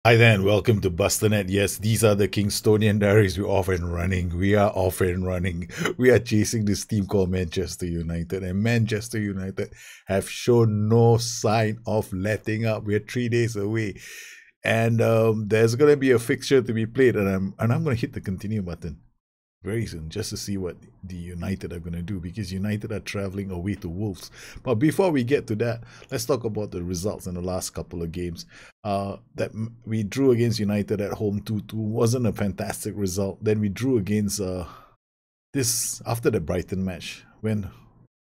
Hi there and welcome to Bustthenet. Yes, these are the Kingstonian Diaries. We're off and running. We are off and running. We are chasing this team called Manchester United, and Manchester United have shown no sign of letting up. We're 3 days away, and there's gonna be a fixture to be played, and I'm gonna hit the continue button very soon just to see what the United are going to do, because United are traveling away to Wolves. But before we get to that, let's talk about the results in the last couple of games. That we drew against United at home 2-2 wasn't a fantastic result. Then we drew against this after the Brighton match when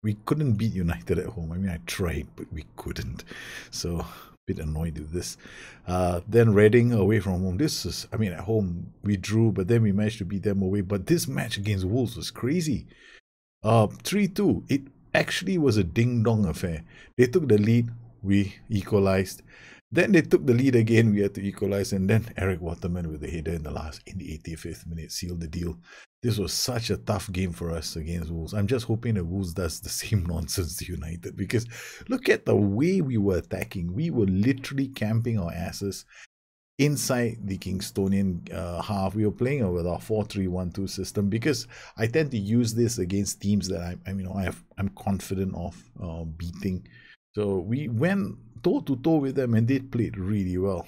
we couldn't beat United at home. I mean, I tried, but we couldn't. So bit annoyed with this. Then Reading away from home. This is, I mean, at home we drew, but then we managed to beat them away. But this match against Wolves was crazy. 3-2. It actually was a ding-dong affair. They took the lead, we equalized. Then they took the lead again, we had to equalize, and then Eric Waterman with the header in the 85th minute sealed the deal. This was such a tough game for us against Wolves. I'm just hoping that Wolves does the same nonsense to United, because look at the way we were attacking. We were literally camping our asses inside the Kingstonian half. We were playing with our 4-3-1-2 system, because I tend to use this against teams that I'm confident of beating. So we went toe-to-toe with them, and they played really well.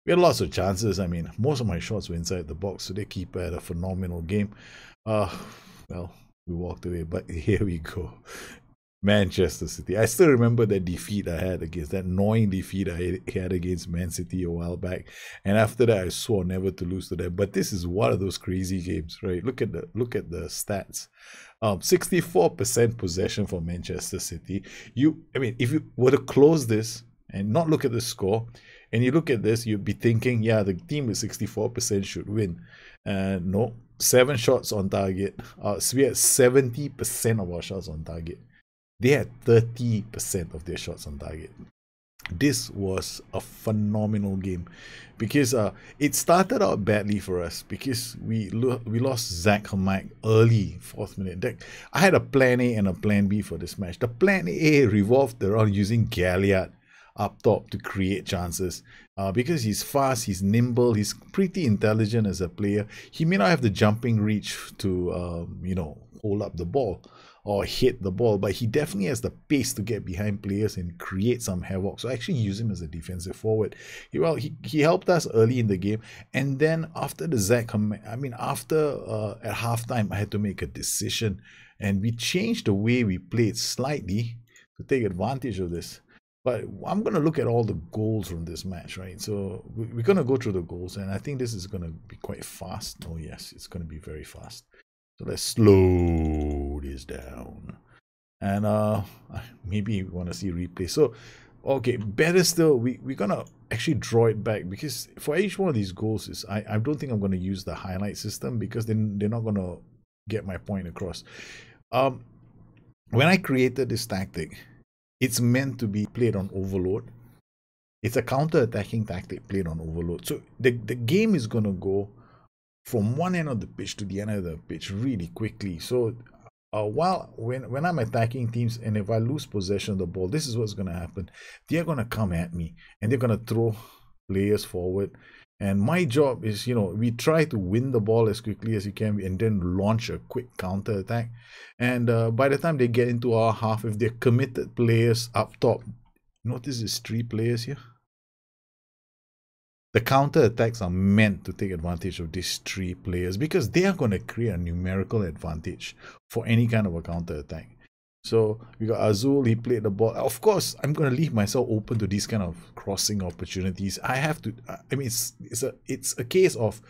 We had lots of chances. I mean, most of my shots were inside the box, so their keeper had a phenomenal game. Well, we walked away, but here we go. Manchester City. I still remember that defeat I had against, that annoying defeat I had against Man City a while back. And after that, I swore never to lose to them. But this is one of those crazy games, right? Look at the stats. 64% possession for Manchester City. I mean, if you were to close this and not look at the score, and you look at this, you'd be thinking, yeah, the team with 64% should win. No, 7 shots on target. So we had 70% of our shots on target. They had 30% of their shots on target. This was a phenomenal game, because it started out badly for us, because we lost Zach Hamak early 4th minute. I had a plan A and a plan B for this match. The plan A revolved around using Galliard up top to create chances, because he's fast, he's nimble, he's pretty intelligent as a player. He may not have the jumping reach to hold up the ball or hit the ball, but he definitely has the pace to get behind players and create some havoc. So I actually use him as a defensive forward. He helped us early in the game, and then after the after at halftime, I had to make a decision, and we changed the way we played slightly to take advantage of this. But I'm going to look at all the goals from this match, right? So we're going to go through the goals, and I think this is going to be quite fast. Oh yes, it's going to be very fast. So let's slow this down. And maybe we want to see replay. So, okay, better still, we're going to actually draw it back, because for each one of these goals, I don't think I'm going to use the highlight system, because then they're not going to get my point across. When I created this tactic, it's meant to be played on overload. It's a counter-attacking tactic played on overload. So the game is going to go from one end of the pitch to the end of the pitch really quickly. So when I'm attacking teams, and if I lose possession of the ball, this is what's going to happen. They're going to come at me, and they're going to throw players forward. And my job is, we try to win the ball as quickly as you can, and then launch a quick counter attack. And by the time they get into our half, if they're committed players up top, notice there's 3 players here. The counter attacks are meant to take advantage of these 3 players, because they are going to create a numerical advantage for any kind of a counter attack. So we got Azul, he played the ball. Of course, I'm going to leave myself open to these kind of crossing opportunities. I have to, I mean, it's a case of,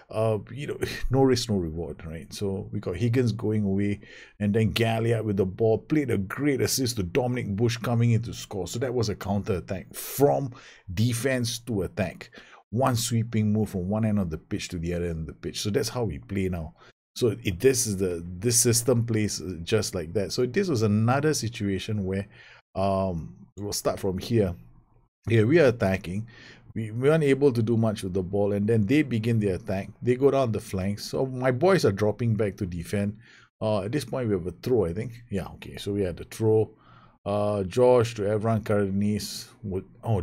no risk, no reward, right? So we got Higgins going away, and then Galliard with the ball, played a great assist to Dominic Bush coming in to score. So that was a counter attack from defense to attack. One sweeping move from one end of the pitch to the other end of the pitch. So that's how we play now. So this system plays just like that. So this was another situation where we'll start from here. Here we are attacking. We weren't able to do much with the ball, and then they begin their attack. They go down the flanks. So my boys are dropping back to defend. At this point we have a throw, I think. Yeah, okay. So we had the throw. George to Evran Kardenis.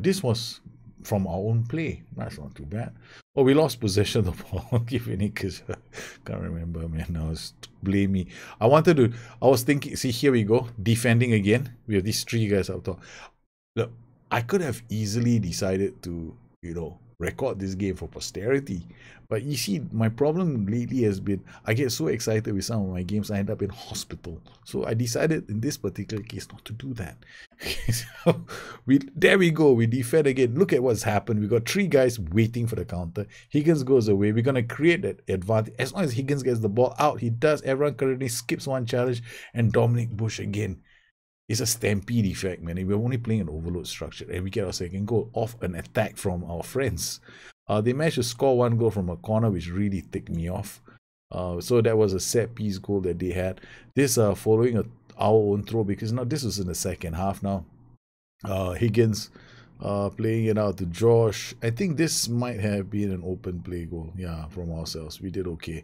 This was from our own play. That's not too bad. Oh, we lost possession of the ball. Give any because can't remember, man. Blame me. I was thinking, see, here we go. Defending again. We have these three guys up top. Look, I could have easily decided to, record this game for posterity. But you see, my problem lately has been I get so excited with some of my games, I end up in hospital. So I decided in this particular case not to do that. So there we go. We defend again. Look at what's happened. We got three guys waiting for the counter. Higgins goes away. We're gonna create that advantage. As long as Higgins gets the ball out, he does. Everyone currently skips one challenge, and Dominic Bush again. It's a stampede effect, man. We're only playing an overload structure, and we get our second goal off an attack from our friends. They managed to score one goal from a corner, which really ticked me off. So that was a set piece goal that they had. This following our own throw, because now this was in the second half now. Higgins playing it out to Josh. I think this might have been an open play goal. Yeah, from ourselves. We did okay.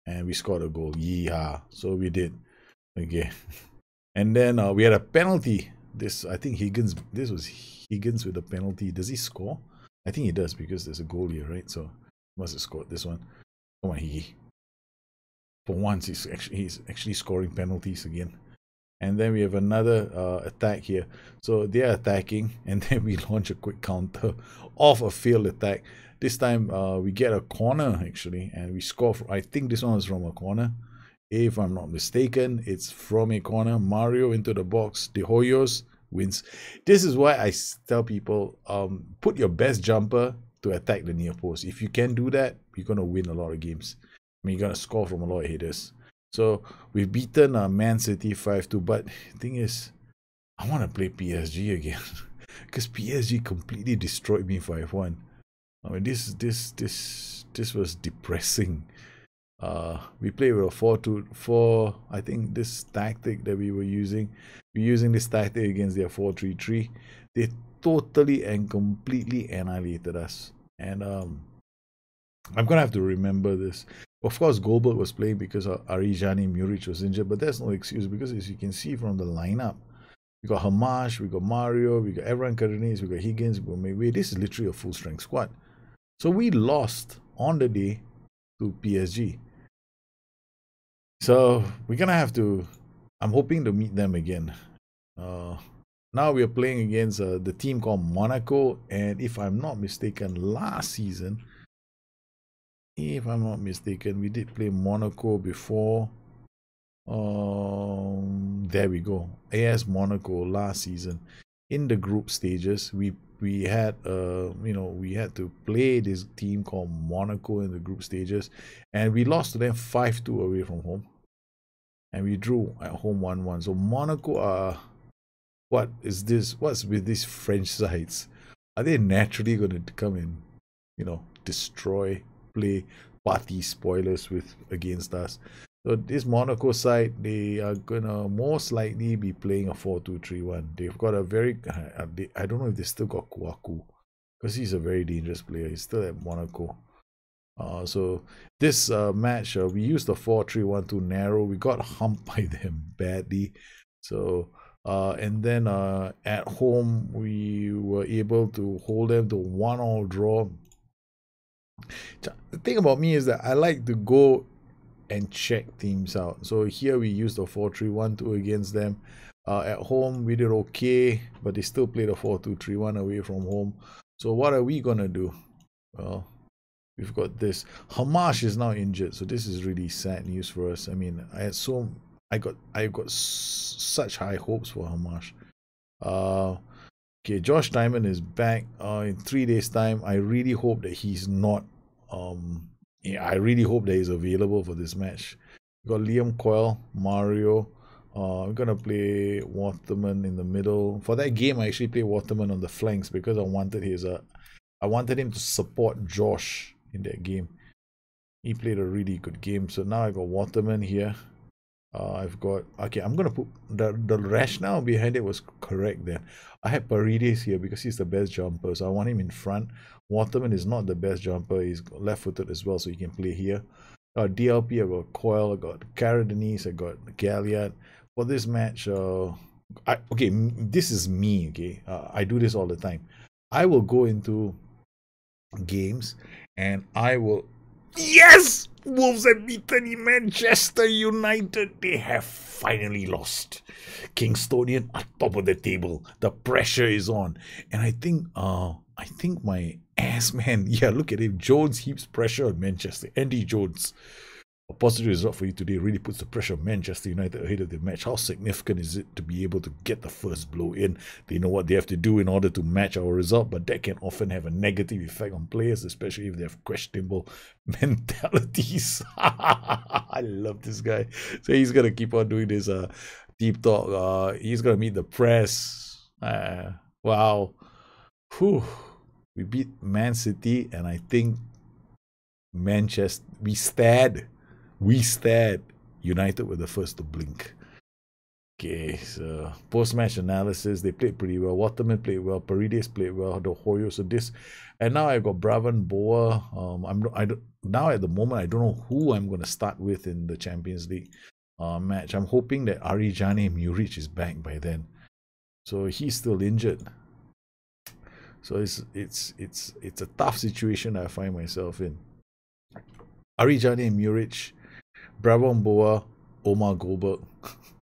And we scored a goal. Yeah, so we did. Okay. And then we had a penalty. I think this was Higgins with a penalty. Does he score? I think he does because there's a goal here, right? So he must have scored this one. Come on, Higgy. For once, he's actually scoring penalties again. And then we have another attack here. So they're attacking, and then we launch a quick counter off a failed attack. This time we get a corner actually, and we score. I think this one was from a corner. If I'm not mistaken, it's from a corner. Mario into the box. De Hoyos wins. This is why I tell people, put your best jumper to attack the near post. If you can do that, you're going to win a lot of games. I mean, you're going to score from a lot of headers. So we've beaten Man City 5-2. But the thing is, I want to play PSG again. Because PSG completely destroyed me 5-1. I mean, this was depressing. We play with a 4-2-4. I think this tactic that we were using this tactic against their 4-3-3. They totally and completely annihilated us, and I'm gonna have to remember this. Of course, Goldberg was playing because Arijani Muric was injured, but that's no excuse, because as you can see from the lineup, we got Hamash, we got Mario, we got Evran Karines, we got Higgins, we got Maywe. This is literally a full strength squad. So we lost on the day to PSG. So we're gonna have to, I'm hoping to meet them again. Now we are playing against the team called Monaco, and if I'm not mistaken, last season, we did play Monaco before. There we go. AS Monaco last season in the group stages. We had we had to play this team called Monaco in the group stages, and we lost to them 5-2 away from home, and we drew at home 1-1. So Monaco are, what is this? What's with these French sides? Are they naturally going to come and destroy, play party spoilers against us? So this Monaco side, they are gonna most likely be playing a 4-2-3-1. They've got a very, I don't know if they still got Kouakou, because he's a very dangerous player. He's still at Monaco. So this match, we used the 4-3-1 too narrow. We got humped by them badly. So and then at home, we were able to hold them to 1-1 draw. The thing about me is that I like to go and check teams out. So here we used a 4-3-1-2 against them. At home we did okay, but they still played a 4-2-3-1 away from home. So what are we gonna do? Well, we've got this. Hamash is now injured, so this is really sad news for us. I mean, I got such high hopes for Hamash. Okay, Josh Diamond is back in 3 days' time. I really hope that he's not I really hope that he's available for this match. We got Liam Coyle, Mario. I'm gonna play Waterman in the middle. For that game, I actually played Waterman on the flanks because I wanted him to support Josh in that game. He played a really good game. So now I got Waterman here. I've got, okay, I'm gonna put the rationale behind it was correct there. I had Paredes here because he's the best jumper, so I want him in front. Waterman is not the best jumper. He's left-footed as well, so he can play here. DLP, I got Coyle, I got Carradines, I got Galliard. For this match, okay, this is me, okay? I do this all the time. I will go into games and I will. Yes! Wolves have beaten Manchester United. They have finally lost. Kingstonian are top of the table. The pressure is on. And I think my ass man, yeah, look at him. Jones heaps pressure on Manchester. Andy Jones. A positive result for you today really puts the pressure on Manchester United ahead of the match. How significant is it to be able to get the first blow in? They know what they have to do in order to match our result, but that can often have a negative effect on players, especially if they have questionable mentalities. I love this guy. So he's going to keep on doing this deep talk. He's going to meet the press. Wow. Whew. We beat Man City, and I think Manchester, we stared. United were the first to blink. Okay, so post-match analysis, they played pretty well. Waterman played well. Paredes played well. The Hoyo. So this, and now I got Braven Boa. Now at the moment I don't know who I'm going to start with in the Champions League match. I'm hoping that Arijane Muric is back by then. So he's still injured. So it's a tough situation I find myself in. Arijane Muric, Braven Boa, Omar Goldberg.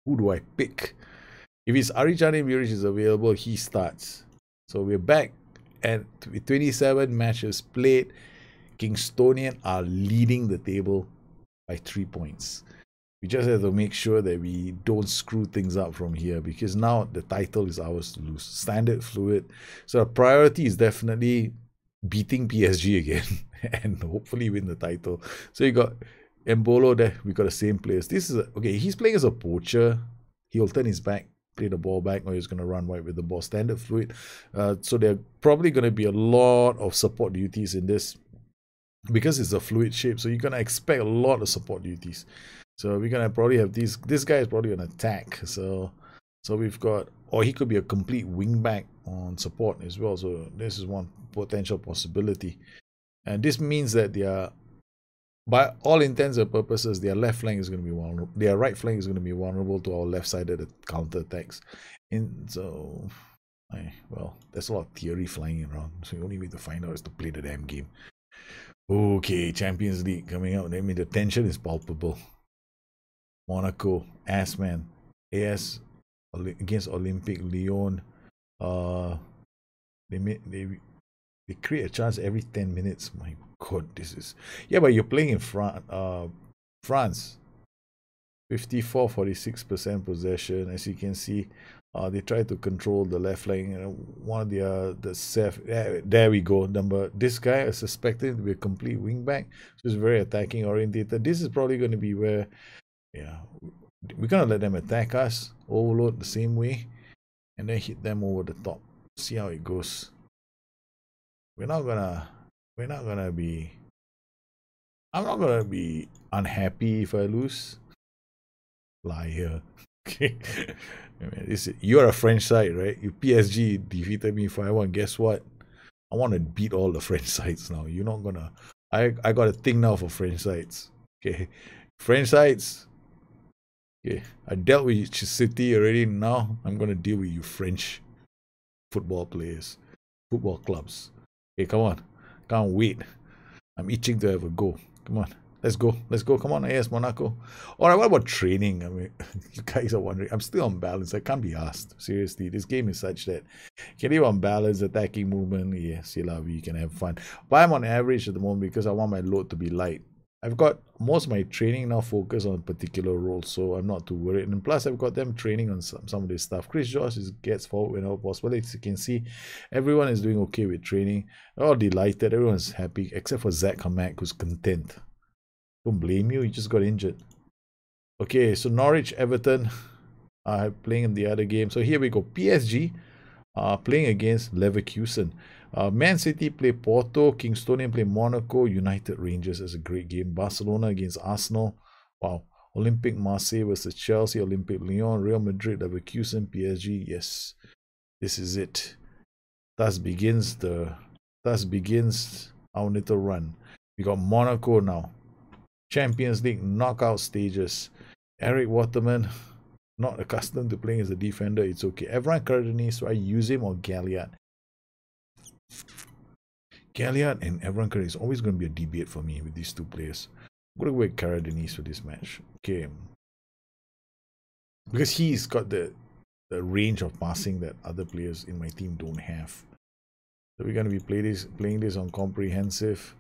Who do I pick? If it's Arijane Muric is available, he starts. So we're back at 27 matches played. Kingstonian are leading the table by 3 points. We just have to make sure that we don't screw things up from here, because now the title is ours to lose. Standard fluid. So our priority is definitely beating PSG again and hopefully win the title. So you got Embolo there. We got the same players. This is okay. He's playing as a poacher. He'll turn his back, play the ball back, or he's going to run wide with the ball. Standard fluid. So there are probably going to be a lot of support duties in this, because it's a fluid shape. So you're going to expect a lot of support duties. So we're going to probably have these. This guy is probably an attack. So we've got, or he could be a complete wing back on support as well. So this is one potential possibility. And this means that they are, by all intents and purposes, their left flank is going to be vulnerable. Their right flank is going to be vulnerable to our left-sided counter attacks. And so, well, there's a lot of theory flying around. So the only way to find out is to play the damn game. Okay, Champions League coming out. I mean, the tension is palpable. Monaco, Assman, AS against Olympic Lyon. They create a chance every 10 minutes. My God, this is... Yeah, but you're playing in France. 54-46% possession. As you can see, they try to control the left flank. One of the there we go. This guy is suspected to be a complete wingback. So he's very attacking orientated. This is probably going to be where, yeah, we're going to let them attack us, overload the same way, and then hit them over the top. See how it goes. I'm not gonna be unhappy if I lose. Liar. Okay. You're a French side, right? You PSG defeated me 5-1. Guess what? I want to beat all the French sides now. You're not gonna. I got a thing now for French sides. Okay, French sides. Okay, I dealt with City already. Now I'm gonna deal with you French football players, football clubs. Okay, come on. Can't wait. I'm itching to have a go. Come on. Let's go. Let's go. Come on, AS Monaco. Alright, what about training? I mean, you guys are wondering. I'm still on balance. I can't be asked. Seriously, this game is such that can you on balance, attacking movement? Yes, you can have fun. But I'm on average at the moment because I want my load to be light. I've got most of my training now focused on a particular role, so I'm not too worried. And plus, I've got them training on some of this stuff. Chris Josh gets forward whenever possible. As you can see, everyone is doing okay with training. They're all delighted. Everyone's happy, except for Zach Hamak, who's content. Don't blame you. He just got injured. Okay, so Norwich, Everton are playing in the other game. So here we go. PSG playing against Leverkusen. Man City play Porto, Kingstonian play Monaco, United Rangers is a great game. Barcelona against Arsenal. Wow. Olympic Marseille versus Chelsea, Olympic Lyon, Real Madrid, Leverkusen, PSG. Yes, this is it. Thus begins our little run. We got Monaco now. Champions League knockout stages. Eric Waterman, not accustomed to playing as a defender. It's okay. Evran Cardini, so I use him or Galliard. Galliard and Evran Curry is always going to be a debate for me with these two players. I'm going to go with Cara Denise for this match. Okay. Because he's got the range of passing that other players in my team don't have. So we're going to be playing this on comprehensive.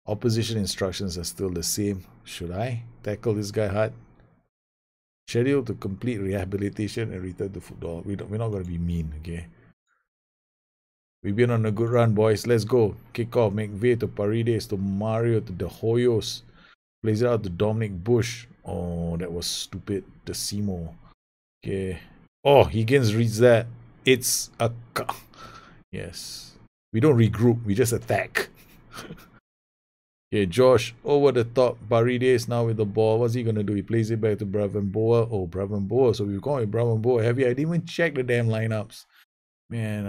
Opposition instructions are still the same. Should I tackle this guy hard? Schedule to complete rehabilitation and return to football. We're not going to be mean, okay? We've been on a good run, boys. Let's go. Kick off. McVeigh to Paredes to Mario to De Hoyos. Plays it out to Dominic Bush. Oh, that was stupid. The Simo. Okay. Oh, Higgins reads that. It's a... Yes. We don't regroup. We just attack. Okay, Josh, over the top. Paredes now with the ball. What's he going to do? He plays it back to Bravenboa. Oh, Bravenboa. So we've gone with Bravenboa. Heavy. I didn't even check the damn lineups. Man,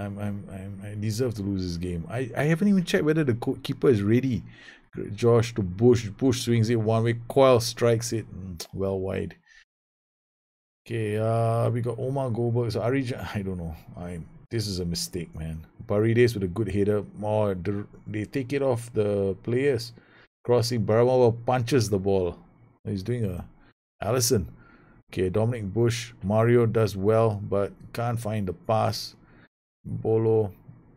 I deserve to lose this game. I haven't even checked whether the keeper is ready. Josh to Bush. Bush swings it one way. Coyle strikes it well wide. Okay, we got Omar Goldberg. So I don't know. This is a mistake, man. Paredes with a good header. Oh, they take it off the players. Crossing. Barama punches the ball. He's doing a Allison. Okay, Dominic Bush. Mario does well, but can't find the pass. Bolo.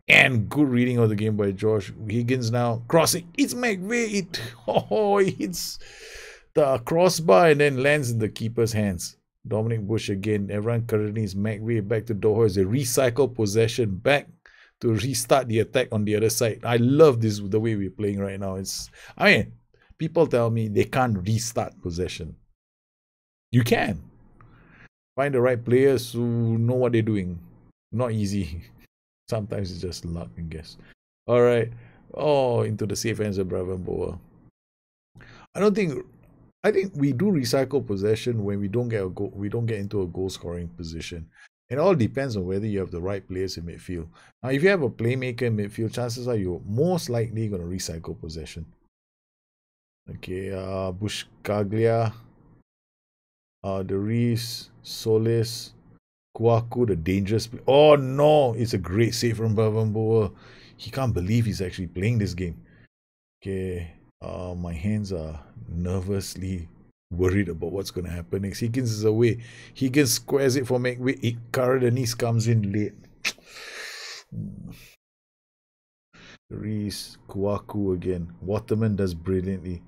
And good reading of the game by Josh. Higgins now crossing. It's McVeigh. It hits the crossbar and then lands in the keeper's hands. Dominic Bush again. Everyone currently is McVeigh back to Doha as they recycle possession back to restart the attack on the other side. I love this, the way we're playing right now. People tell me they can't restart possession. You can. Find the right players who know what they're doing. Not easy. Sometimes it's just luck, I guess. All right. Oh, into the safe hands of Bravenboa. I think we do recycle possession when we don't get a goal. We don't get into a goal scoring position. It all depends on whether you have the right players in midfield. Now, if you have a playmaker in midfield, chances are you're most likely going to recycle possession. Okay, Bushkaglia, Deriz, Solis, Kwaku, the dangerous play. Oh no, it's a great save from Bavamboa. He can't believe he's actually playing this game. Okay, my hands are nervously worried about what's going to happen next. Higgins is away. Higgins squares it for McVeigh. Denise comes in late. Reese, Kwaku again. Waterman does brilliantly.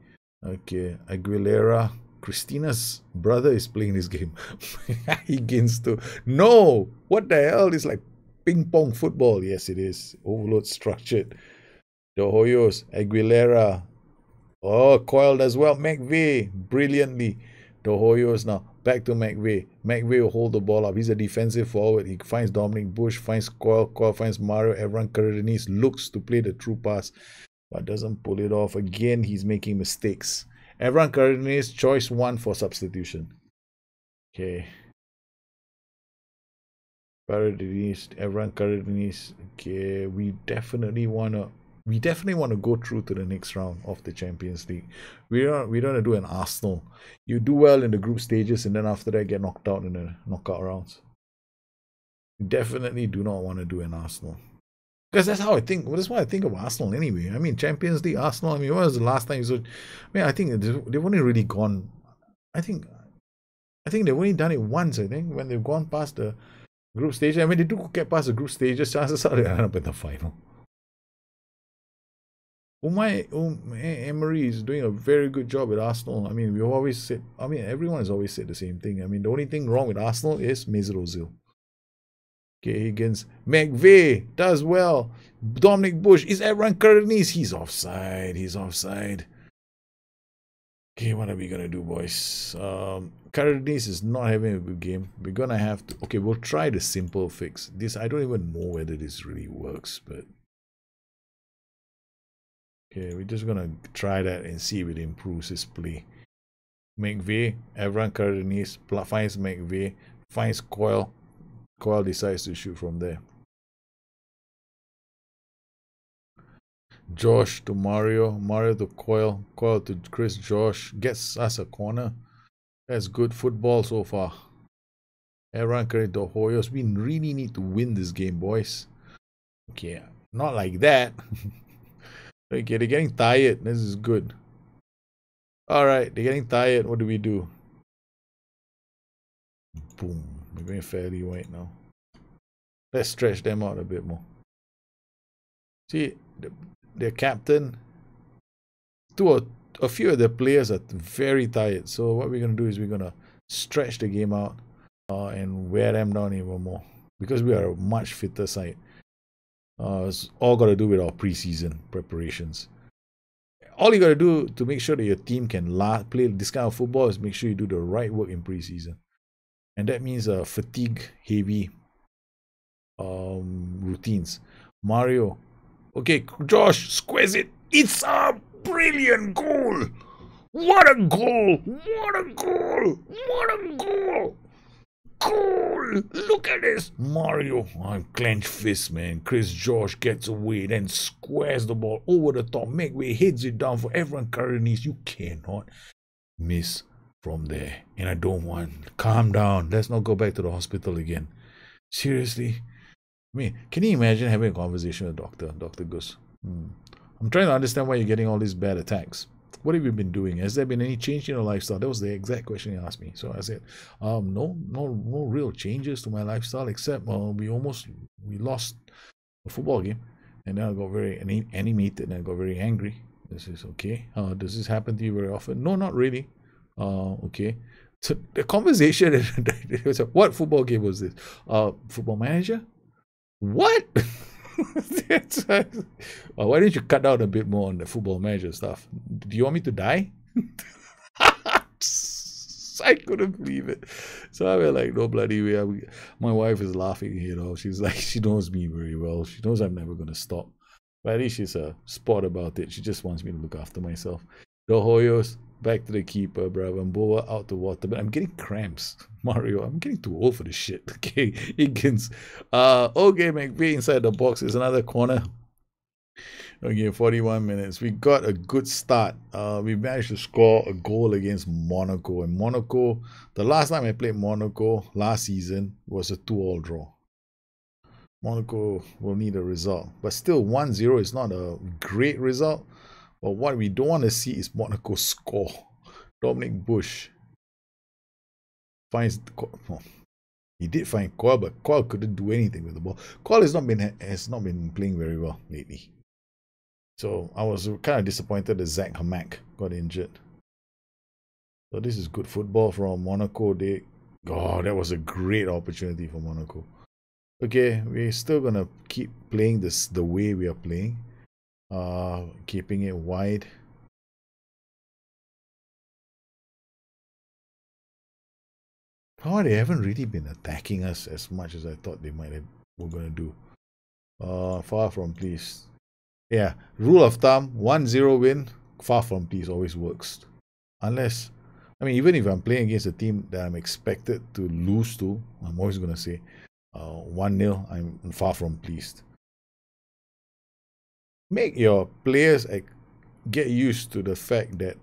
Okay, Aguilera. Christina's brother is playing this game. Higgins too. No! What the hell? It's like ping pong football. Yes, it is. Overload structured. De Hoyos, Aguilera. Oh, Coyle as well. McVeigh, brilliantly. De Hoyos now. Back to McVeigh. McVeigh will hold the ball up. He's a defensive forward. He finds Dominic Bush, finds Coyle. Coyle finds Mario. Everyone Cardenis looks to play the true pass, but doesn't pull it off. Again, he's making mistakes. Everyone Cardenis, choice 1 for substitution. Okay. Cardenis, everyone Cardenis. Okay, we definitely want to go through to the next round of the Champions League. We don't want to do an Arsenal. You do well in the group stages and then after that get knocked out in the knockout rounds. We definitely do not want to do an Arsenal. Because that's how I think. Well, that's why I think of Arsenal anyway. I mean, Champions League, Arsenal. I mean, when was the last time you saw? I mean, I think they've only really gone. I think they've only done it once. I think when they've gone past the group stage. I mean, they do get past the group stages. Chances are they end up in the final. Emery is doing a very good job at Arsenal. I mean, we always said. I mean, everyone has always said the same thing. I mean, the only thing wrong with Arsenal is Mesut Ozil. Okay, Higgins. McVeigh does well. Dominic Bush. Is everyone Curtis? He's offside. He's offside. Okay, what are we going to do, boys? Curtis is not having a good game. We're going to have to... Okay, we'll try the simple fix. This, I don't even know whether this really works, but... Okay, we're just going to try that and see if it improves his play. McVeigh. Everyone Curtis finds McVeigh. Finds Coyle. Coyle decides to shoot from there. Josh to Mario. Mario to Coyle. Coyle to Chris. Josh gets us a corner. That's good football so far. Everyone carried the Hoyos. We really need to win this game, boys. Okay. Not like that. Okay, they're getting tired. This is good. Alright, they're getting tired. What do we do? Boom. We're going fairly wide now. Let's stretch them out a bit more. See, their captain, a few of the players are very tired. So what we're going to do is we're going to stretch the game out and wear them down even more. Because we are a much fitter side. It's all got to do with our preseason preparations. All you got to do to make sure that your team can play this kind of football is make sure you do the right work in preseason. And that means fatigue-heavy routines. Mario. Okay, Josh, squeeze it. It's a brilliant goal. What a goal. What a goal. What a goal. Goal. Look at this. Mario. I'm clenched fist, man. Chris Josh gets away, then squares the ball over the top. Make way, hits it down for everyone currently. You cannot miss from there. And I don't want. Calm down. Let's not go back to the hospital again. Seriously? I mean, can you imagine having a conversation with a doctor? Doctor goes, I'm trying to understand why you're getting all these bad attacks. What have you been doing? Has there been any change in your lifestyle? That was the exact question he asked me. So I said, no real changes to my lifestyle, except we lost a football game. And then I got very animated and I got very angry. This is okay. Does this happen to you very often? No, not really. Okay. So the conversation, was like, what football game was this? Football Manager? What? Why don't you cut down a bit more on the Football Manager stuff? Do you want me to die? I couldn't believe it. So I was like, no bloody way. My wife is laughing, you know. She's like, she knows me very well. She knows I'm never going to stop. But at least she's a sport about it. She just wants me to look after myself. The Hoyos, back to the keeper, bruv. And Boa out to water. But I'm getting cramps. Mario, I'm getting too old for this shit. Okay, Higgins. Okay, McVay inside the box is another corner. Okay, 41 minutes. We got a good start. We managed to score a goal against Monaco. And Monaco, the last time I played Monaco last season was a 2-2 draw. Monaco will need a result. But still, 1-0 is not a great result. But what we don't want to see is Monaco score. Dominic Bush finds he did find Coyle, but Coyle couldn't do anything with the ball. Coyle has not been playing very well lately. So I was kind of disappointed that Zach Hamak got injured. So this is good football from Monaco. That was a great opportunity for Monaco. Okay, we're still gonna keep playing this the way we are playing. Keeping it wide. They haven't really been attacking us as much as I thought they were going to do. Far from please. Yeah, rule of thumb, 1-0 win, far from please always works. Unless, even if I'm playing against a team that I'm expected to lose to, I'm always going to say 1-0, I'm far from pleased. Make your players get used to the fact that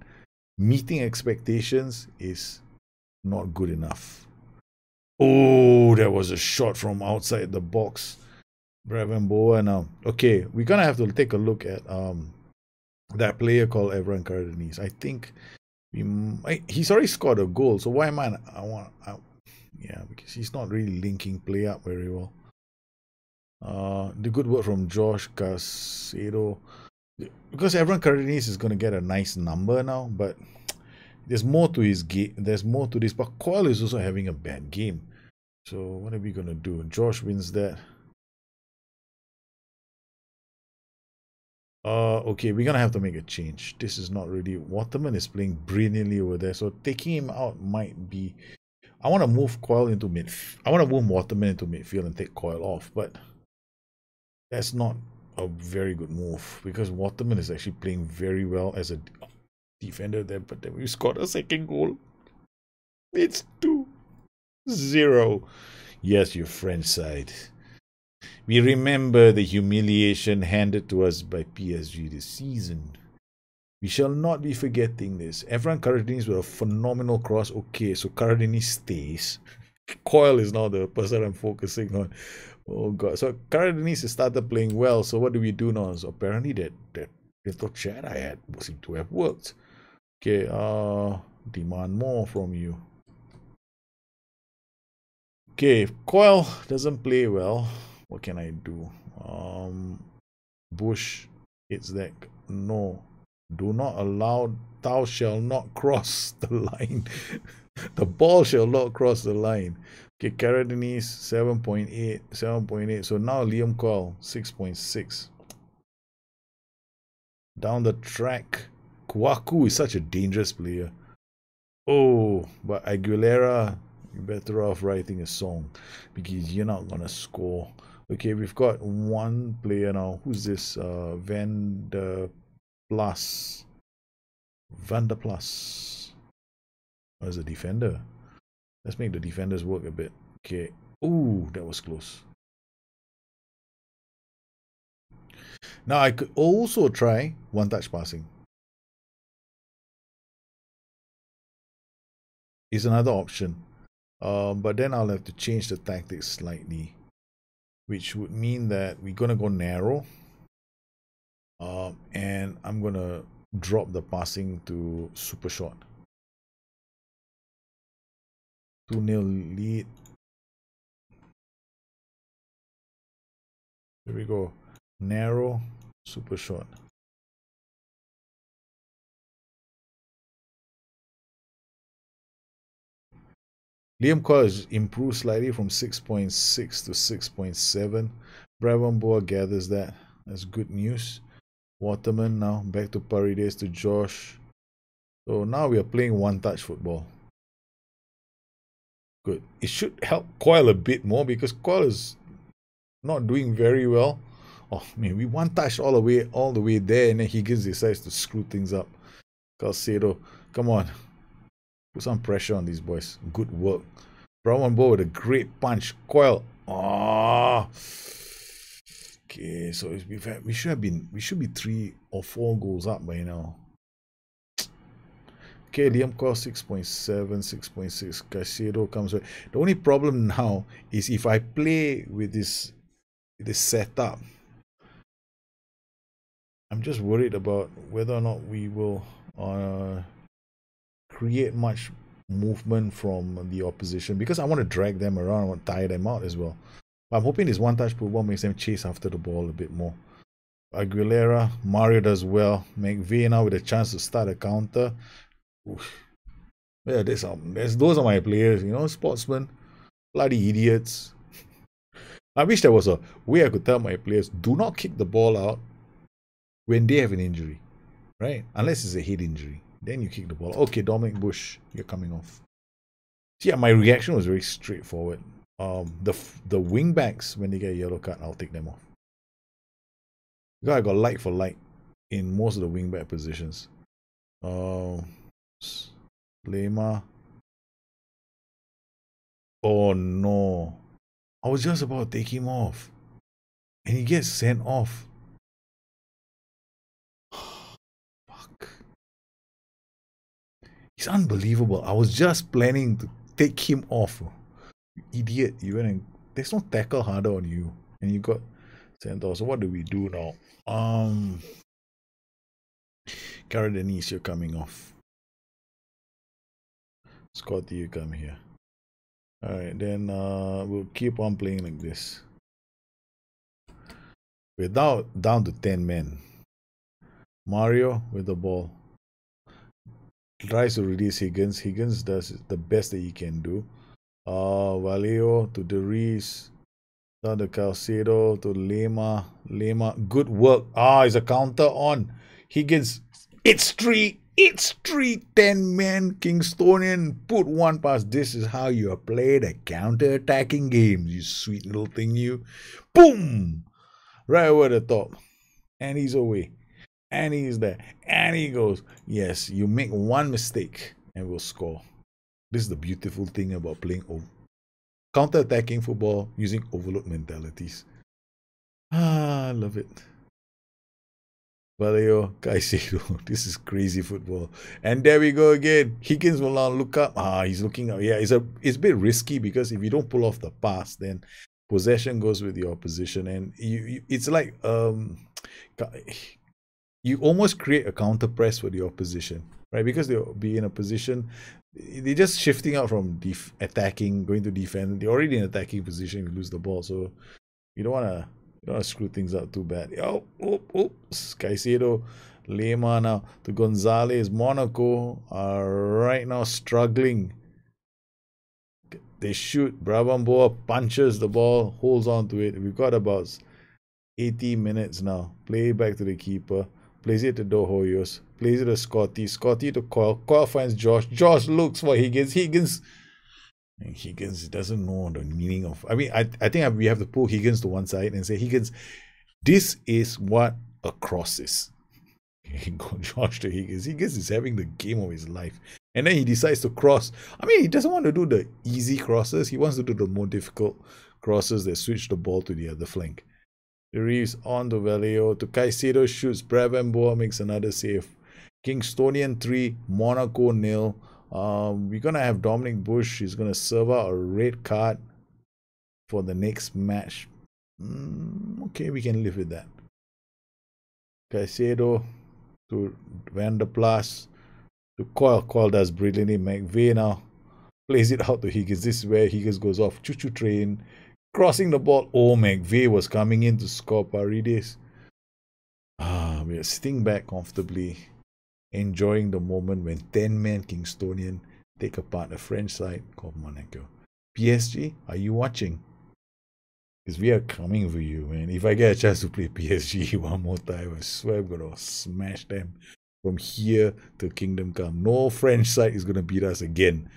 meeting expectations is not good enough. Oh, there was a shot from outside the box. Brevin Boa now. Okay, we're gonna have to take a look at that player called Evran Cardenas. I think he's already scored a goal. So why am yeah, because he's not really linking play up very well. The good word from Josh Casedo. Because Evran Cardenas is gonna get a nice number now, but there's more to his game. There's more to this. But Coyle is also having a bad game. So what are we gonna do? Josh wins that. Okay, we're gonna have to make a change. This is not really. Waterman is playing brilliantly over there, so taking him out might be. I want to move Coyle into midfield. I want to move Waterman into midfield and take Coyle off, but that's not a very good move because Waterman is actually playing very well as a defender there. But then we scored a second goal. It's 2-0. Yes, your French side. We remember the humiliation handed to us by PSG this season. We shall not be forgetting this. Evran Cardenas with a phenomenal cross. Okay, so Cardenas stays. Coil is now the person I'm focusing on. Oh god. So Karadeniz started playing well. So what do we do now? So apparently that little chat I had seemed to have worked. Okay, demand more from you. Okay, if Coil doesn't play well, what can I do? Bush hits that. No. Do not allow, thou shall not cross the line. The ball shall not cross the line. Okay, Karadeniz 7.8, 7.8. So now Liam Coyle 6.6. Down the track, Kwaku is such a dangerous player. Oh, but Aguilera, you're better off writing a song because you're not gonna score. Okay, we've got one player now. Who's this? Van der Plas. Van der Plas. As a defender. Let's make the defenders work a bit. Okay. Ooh, that was close. Now I could also try one-touch passing. Is another option. But then I'll have to change the tactics slightly, which would mean that we're gonna go narrow. And I'm gonna drop the passing to super short. 2-0 lead. Here we go. Narrow, super short. Liam Coyle has improved slightly from 6.6 to 6.7. Brabham Boa gathers that. That's good news. Waterman now back to Paredes to Josh. So now we are playing one-touch football. Good. It should help Coyle a bit more because Coyle is not doing very well. Oh man, we one-touched all the way there, and then Higgins decides to screw things up. Calcedo, come on. Put some pressure on these boys. Good work. Brown Bow with a great punch. Coyle. Ah. Okay, so we should be 3 or 4 goals up by now. Okay, Liam Coyle 6.7, 6.6. Caicedo comes with. The only problem now is if I play with this setup, I'm just worried about whether or not we will create much movement from the opposition because I want to drag them around, I want to tire them out as well. But I'm hoping this one-touch football makes them chase after the ball a bit more. Aguilera, Mario does well. McVeigh now with a chance to start a counter. Oof. Yeah, those are my players, sportsmen, bloody idiots. I wish there was a way I could tell my players, do not kick the ball out when they have an injury, right? Unless it's a head injury. Then you kick the ball. Okay, Dominic Bush, you're coming off. Yeah, my reaction was very straightforward. The wing backs, when they get a yellow card, I'll take them off. Because I got light for light in most of the wing back positions. Lema. Oh no. I was just about to take him off. And he gets sent off. Fuck. He's unbelievable. I was just planning to take him off. You idiot. You went and there's no tackle harder on you. And you got sent off. So what do we do now? Karadeniz, you're coming off. Scotty, you come here. Alright, then we'll keep on playing like this. We're down to 10 men. Mario with the ball. Tries to release Higgins. Higgins does the best that he can do. Valeo to Deriz. Down to Calcedo to Lema. Lema. Good work. It's a counter on. Higgins. It's 3. It's 10 men. Kingstonian. Put one pass. This is how you play the counter-attacking game. You sweet little thing, you. Boom! Right over the top. And he's away. And he's there. And he goes. Yes, you make one mistake and we'll score. This is the beautiful thing about playing counter-attacking football using overload mentalities. I love it. Vallejo, Caicedo. This is crazy football. And there we go again. Higgins will now look up. He's looking up. Yeah, it's a bit risky because if you don't pull off the pass, then possession goes with the opposition, and it's like you almost create a counter press for the opposition, right? Because they'll be in a position, they're just shifting out from attacking, going to defend. They're already in attacking position. You lose the ball, so you don't wanna screw things up too bad. Caicedo, Lema now to Gonzalez. Monaco are right now struggling. They shoot. Brabamboa punches the ball, holds on to it. We've got about 80 minutes now. Play back to the keeper. Plays it to Dohoyos. Plays it to Scotty. Scotty to Coyle. Coyle finds Josh. Josh looks for Higgins. Higgins doesn't know the meaning of. I mean, I think we have to pull Higgins to one side and say, Higgins, this is what a cross is. Go Josh to Higgins. Higgins is having the game of his life. And then he decides to cross. I mean, he doesn't want to do the easy crosses. He wants to do the more difficult crosses that switch the ball to the other flank. Reeves on to Vallejo. To Caicedo shoots. Brabamboa makes another save. Kingstonian 3, Monaco 0. We're going to have Dominic Bush. He's going to serve out a red card for the next match. Okay, we can live with that. Caicedo to Van der Plas. To Coyle. Coyle does brilliantly. McVeigh now plays it out to Higgins. This is where Higgins goes off. Choo-choo train. Crossing the ball. Oh, McVeigh was coming in to score. Paredes. We are sitting back comfortably, enjoying the moment when 10-man Kingstonian take apart a French side called Monaco. PSG, are you watching? Because we are coming for you, man. If I get a chance to play PSG one more time, I swear I'm going to smash them from here to Kingdom Come. No French side is going to beat us again.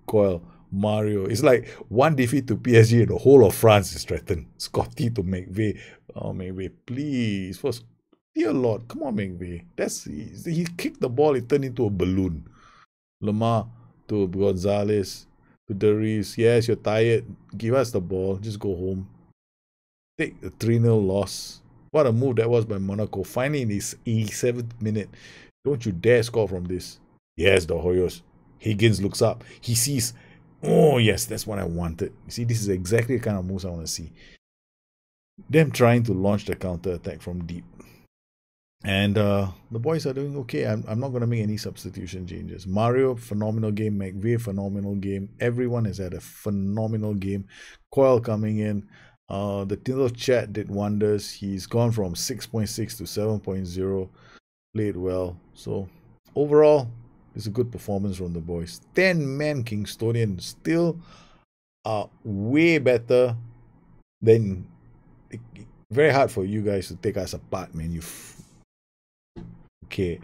Coyle. Mario. It's like one defeat to PSG and the whole of France is threatened. Scotty to McVeigh. Oh, McVeigh, please. First, dear Lord, come on, McVeigh. He kicked the ball, it turned into a balloon. Lamar to Gonzalez. To Diaries. Yes, you're tired. Give us the ball. Just go home. Take the 3-0 loss. What a move that was by Monaco. Finally in his 87th minute. Don't you dare score from this. Yes, the Hoyos. Higgins looks up. He sees. Oh, yes, that's what I wanted. You see, this is exactly the kind of moves I want to see. Them trying to launch the counter attack from deep. And the boys are doing okay. I'm not going to make any substitution changes. Mario, phenomenal game. McVeigh, phenomenal game. Everyone has had a phenomenal game. Coyle coming in. The little chat did wonders. He's gone from 6.6 to 7.0. Played well. So, overall, it's a good performance from the boys. 10-man Kingstonian still way better than. Very hard for you guys to take us apart, man. Okay.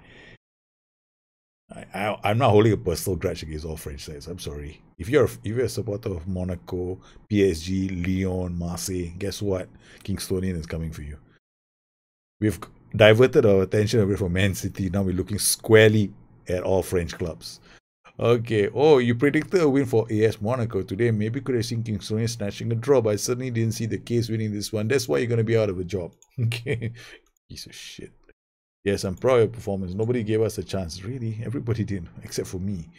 I'm not holding a personal grudge against all French sides. I'm sorry. If you're a supporter of Monaco, PSG, Lyon, Marseille, guess what? Kingstonian is coming for you. We've diverted our attention away from Man City. Now we're looking squarely at all French clubs. Okay. Oh, you predicted a win for AS Monaco today. Maybe could have seen Kingstonian snatching a draw, but I certainly didn't see the case winning this one. That's why you're going to be out of a job. Okay. Piece of shit. Yes, I'm proud of your performance. Nobody gave us a chance. Really? Everybody did, except for me.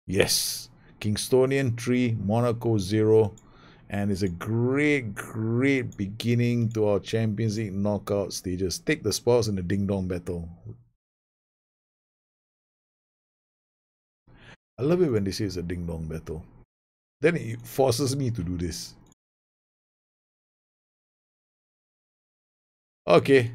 Yes. Kingstonian 3, Monaco 0. And it's a great, great beginning to our Champions League knockout stages. Take the spoils in the ding-dong battle. I love it when they say it's a ding-dong battle. Then it forces me to do this. Okay,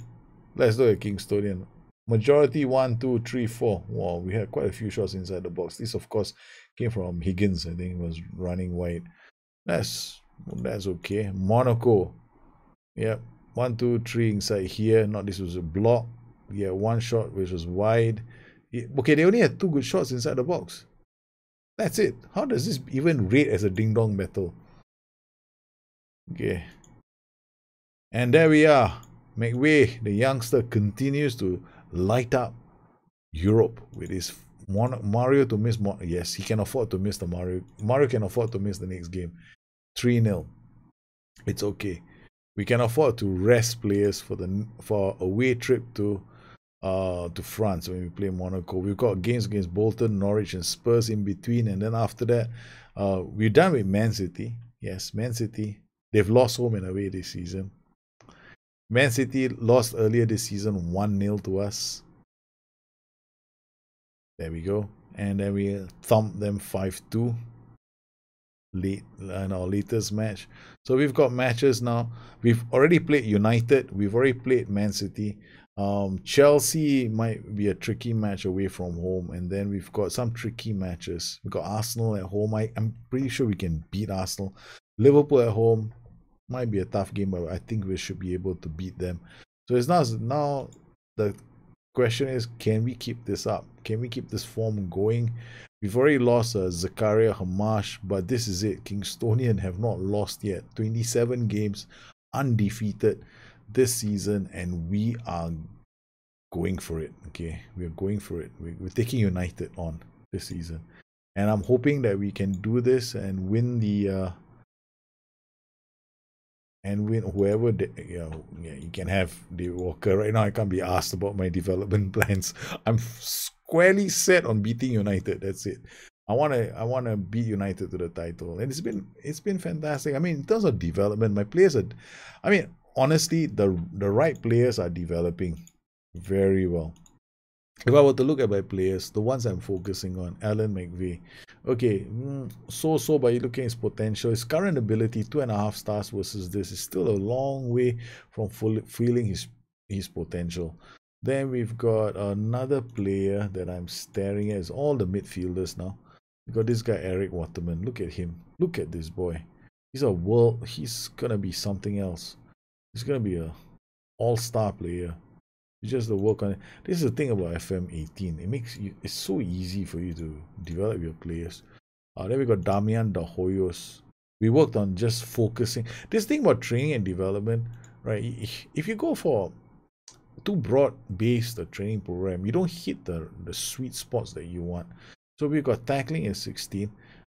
let's do a Kingstonian. Majority 1, 2, 3, 4. Wow, we had quite a few shots inside the box. This, of course, came from Higgins. I think was running wide. That's okay. Monaco. Yep. 1, 2, 3 inside here. Not this was a block. Yeah, one shot which was wide. Okay, they only had 2 good shots inside the box. That's it. How does this even rate as a ding-dong battle? Okay. And there we are. McVeigh, the youngster, continues to light up Europe with his Mario to miss. Yes, he can afford to miss the Mario. Mario can afford to miss the next game. 3-0. It's okay. We can afford to rest players for away trip to to France when we play Monaco. We've got games against Bolton, Norwich, and Spurs in between, and then after that, we're done with Man City. Yes, Man City. They've lost home and away this season. Man City lost earlier this season 1-0 to us. There we go. And then we thumped them 5-2 late in our latest match. So we've got matches now. We've already played United. We've already played Man City. Chelsea might be a tricky match away from home, and then we've got some tricky matches. We've got Arsenal at home. I'm pretty sure we can beat Arsenal. Liverpool at home might be a tough game, but I think we should be able to beat them. So it's now the question is, can we keep this up? Can we keep this form going? We've already lost Zakaria Hamash, but this is it. Kingstonian have not lost yet. 27 games undefeated this season, and we are going for it. Okay, we're going for it. We're taking United on this season, and I'm hoping that we can do this and win the whoever you can have the Walker. Right now I can't be asked about my development plans. I'm squarely set on beating United. That's it. I wanna beat United to the title, and it's been fantastic. I mean, in terms of development, my players are, I mean, honestly, the right players are developing very well. If I were to look at my players, the ones I'm focusing on, Alan McVeigh, okay, but you looking at his potential, his current ability, 2.5 stars versus this, is still a long way from feeling his potential. Then we've got another player that I'm staring at. Is all the midfielders now. We got this guy Eric Waterman. Look at him. Look at this boy. He's gonna be something else. He's gonna be a all-star player. It's just the work on it. This is the thing about FM18. It's so easy for you to develop your players. Then we got Damian De Hoyos. We worked on just focusing. This thing about training and development, right? If you go for too broad-based training program, you don't hit the sweet spots that you want. So we've got tackling at 16,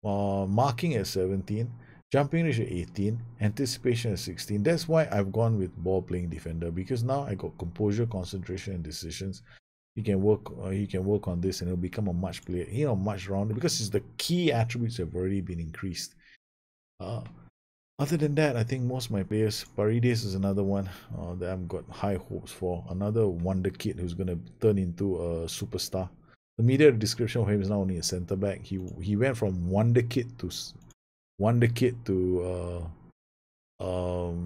marking at 17, jumping range at 18, anticipation at 16. That's why I've gone with ball playing defender, because now I got composure, concentration, and decisions. He can work on this, and it'll become a much rounded, because it's the key attributes have already been increased. Other than that, I think most of my players, Paredes is another one that I've got high hopes for. Another wonder kid who's going to turn into a superstar. The media description of him is now only a centre back. He went from wonder kid to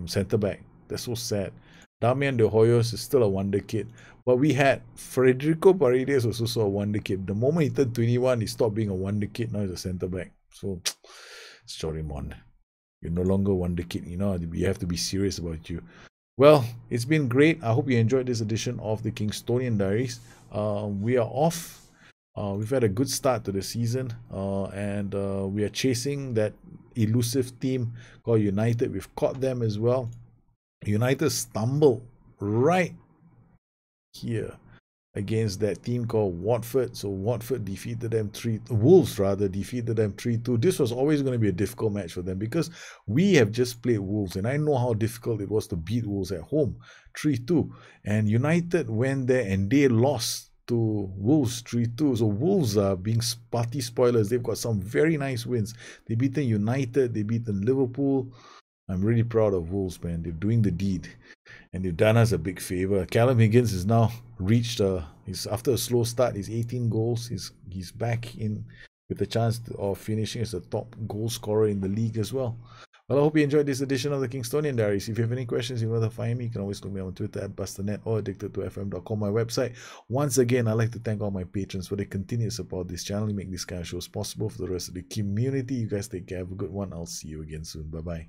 centre back. That's so sad. Damian De Hoyos is still a wonder kid, but we had Federico Paredes was also a wonder kid. The moment he turned 21, he stopped being a wonder kid. Now he's a centre back. So, Storimon, you're no longer wonder kid. You know, we have to be serious about you. Well, it's been great. I hope you enjoyed this edition of the Kingstonian Diaries. We are off. We've had a good start to the season, and we are chasing that elusive team called United. We've caught them as well. United stumbled right here against that team called Watford. So Watford defeated them Wolves defeated them 3-2. This was always going to be a difficult match for them, because we have just played Wolves, and I know how difficult it was to beat Wolves at home 3-2. And United went there and they lost to Wolves 3-2. So Wolves are being party spoilers. They've got some very nice wins. They've beaten United, they've beaten Liverpool. I'm really proud of Wolves, man. They're doing the deed, and they've done us a big favor. Callum Higgins has now reached he's after a slow start, he's 18 goals. He's back in with a chance of finishing as a top goal scorer in the league as well. Well, I hope you enjoyed this edition of the Kingstonian Diaries. If you have any questions, you want to find me, you can always look me up on Twitter at Bustthenet or addicted2fm.com, my website. Once again, I'd like to thank all my patrons for their continued support this channel. You make this kind of shows possible for the rest of the community. You guys take care. Have a good one. I'll see you again soon. Bye-bye.